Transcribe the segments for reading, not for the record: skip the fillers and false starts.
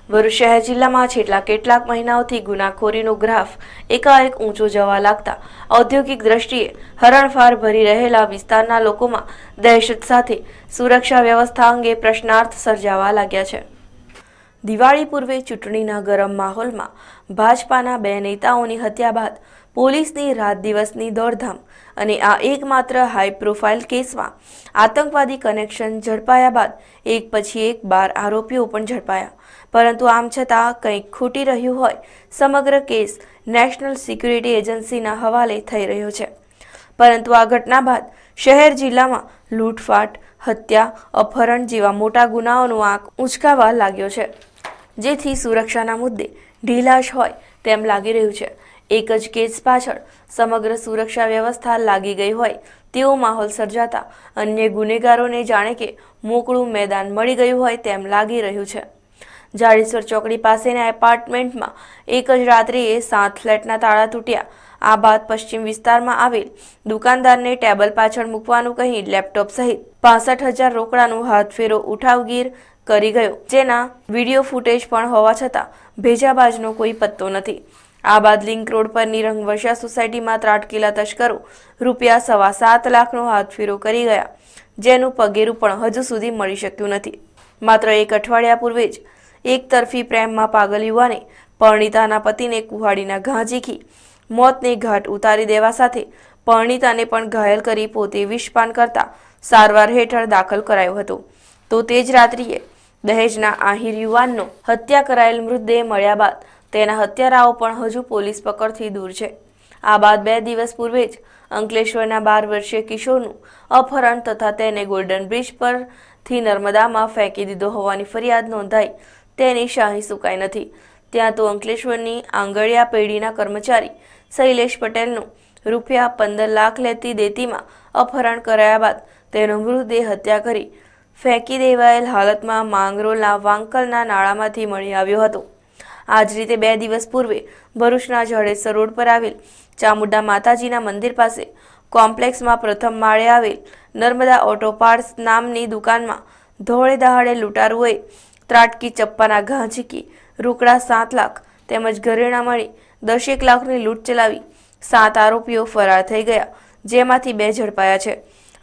ભરૂચ શહેર જિલ્લામાં છેલ્લા કેટલાક મહિનાઓથી ગુનાખોરીનો ગ્રાફ એકાએક ઊંચો જવા લાગતા ઔદ્યોગિક દ્રષ્ટિએ હરણફાળ ભરી રહેલા વિસ્તારના લોકોમાં દહેશત સાથે સુરક્ષા વ્યવસ્થા અંગે પ્રશ્નાર્થ સર્જાવા લાગ્યા છે। દિવાળી પૂર્વે ચૂંટણીના ગરમ માહોલમાં ભાજપાના બે નેતાઓની હત્યા બાદ પોલીસની રાત દિવસની દોડધામ અને આ એકમાત્ર હાઈ પ્રોફાઇલ કેસમાં આતંકવાદી કનેક્શન ઝડપાયા બાદ એક પછી એક 12 આરોપીઓ પણ ઝડપાયા, પરંતુ આમ છતાં કંઈક ખૂટી રહ્યું હોય સમગ્ર કેસ નેશનલ સિક્યુરિટી એજન્સીના હવાલે થઈ રહ્યો છે। પરંતુ આ ઘટના બાદ શહેર જિલ્લામાં લૂંટફાટ, હત્યા, અપહરણ જેવા મોટા ગુનાઓનો આંક ઉંચકાવા લાગ્યો છે, જેથી સુરક્ષાના મુદ્દે ઢીલાશ હોય તેમ લાગી રહ્યું છે। એક જ કેસ પાછળ સમગ્ર સુરક્ષા વ્યવસ્થા લાગી ગઈ હોય તેવો માહોલ સર્જાતા અન્ય ગુનેગારોને જાણે કે મોકળું મેદાન મળી ગયું હોય તેમ લાગી રહ્યું છે। જાડેશ્વર ચોકડી પાસેના એપાર્ટમેન્ટમાં એક જ રાત્રિએ 7 ફ્લેટના તાળા તૂટ્યા। આ બાદ પશ્ચિમ વિસ્તારમાં આવેલ દુકાનદારને ટેબલ પાછળ મૂકવાનું કહી લેપટોપ સહિત 65,000 રોકડાનું હાથફેરો ઉઠાવગીર કરી ગયો, જેના વિડીયો ફૂટેજ પણ હોવા છતાં ભેજાબાજનો કોઈ પત્તો નથી। આ બાદ લિંક રોડ પરની રંગવર્ષા સોસાયટીમાં ત્રાટકેલા તસ્કરો રૂપિયા 7.25 લાખનો હાથફેરો કરી ગયા, જેનું પગેરું પણ હજુ સુધી મળી શક્યું નથી। માત્ર એક અઠવાડિયા પૂર્વે જ એક તરફી પ્રેમમાં પાગલ યુવાને પરણિતાના પતિને કુહાડીના ઘા ઝીકી મોતને ઘાટ ઉતારી દેવા સાથે પરણિતાને પણ ઘાયલ કરી પોતે વિષપાન કરતા સારવાર હેઠળ દાખલ કરાયો હતો। તો તે જ રાત્રિએ દહેજના આહિર યુવાનનો હત્યા કરાયેલ મૃતદેહ મળ્યા બાદ તેના હત્યારાઓ પણ હજુ પોલીસ પકડથી દૂર છે। આ બાદ 2 દિવસ પૂર્વે જ અંકલેશ્વરના 12 વર્ષીય કિશોરનું અપહરણ તથા તેને ગોલ્ડન બ્રિજ પરથી નર્મદામાં ફેંકી દીધો હોવાની ફરિયાદ નોંધાઈ તેની શાહી સુકાઈ નથી। ત્યાં તો અંકલેશ્વરની આંગળિયા પેઢીના કર્મચારી શૈલેષ પટેલનું રૂપિયા 15 લાખ લેતી દેતીમાં અપહરણ કરાયા બાદ તેનો મૃતદેહ હત્યા કરી ફેંકી દેવાયેલ હાલતમાં માંગરોળના વાંકલના નાળામાંથી મળી આવ્યો હતો। આ જ રીતે 2 દિવસ પૂર્વે ભરૂચના જાડેશ્વર રોડ પર આવેલ ચામુંડા માતાજીના મંદિર પાસે કોમ્પ્લેક્સમાં પ્રથમ માળે આવેલ નર્મદા ઓટો પાર્ટ્સ નામની દુકાનમાં ધોળે દહાડે લૂંટારુઓએ ત્રાટકી ચપ્પાના ઘા ઝીકી રોકડા 7 લાખ તેમજ ઘરેણાં મળી 10 લાખની લૂંટ ચલાવી 7 આરોપીઓ ફરાર થઈ ગયા, જેમાંથી 2 ઝડપાયા છે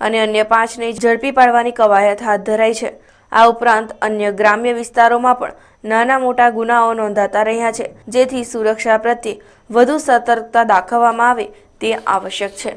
અને અન્ય 5ને ઝડપી પાડવાની કવાયત હાથ ધરાઈ છે। આ ઉપરાંત અન્ય ગ્રામ્ય વિસ્તારોમાં પણ નાના મોટા ગુનાઓ નોંધાતા રહ્યા છે, જેથી સુરક્ષા પ્રત્યે વધુ સતર્કતા દાખવવામાં આવે તે આવશ્યક છે।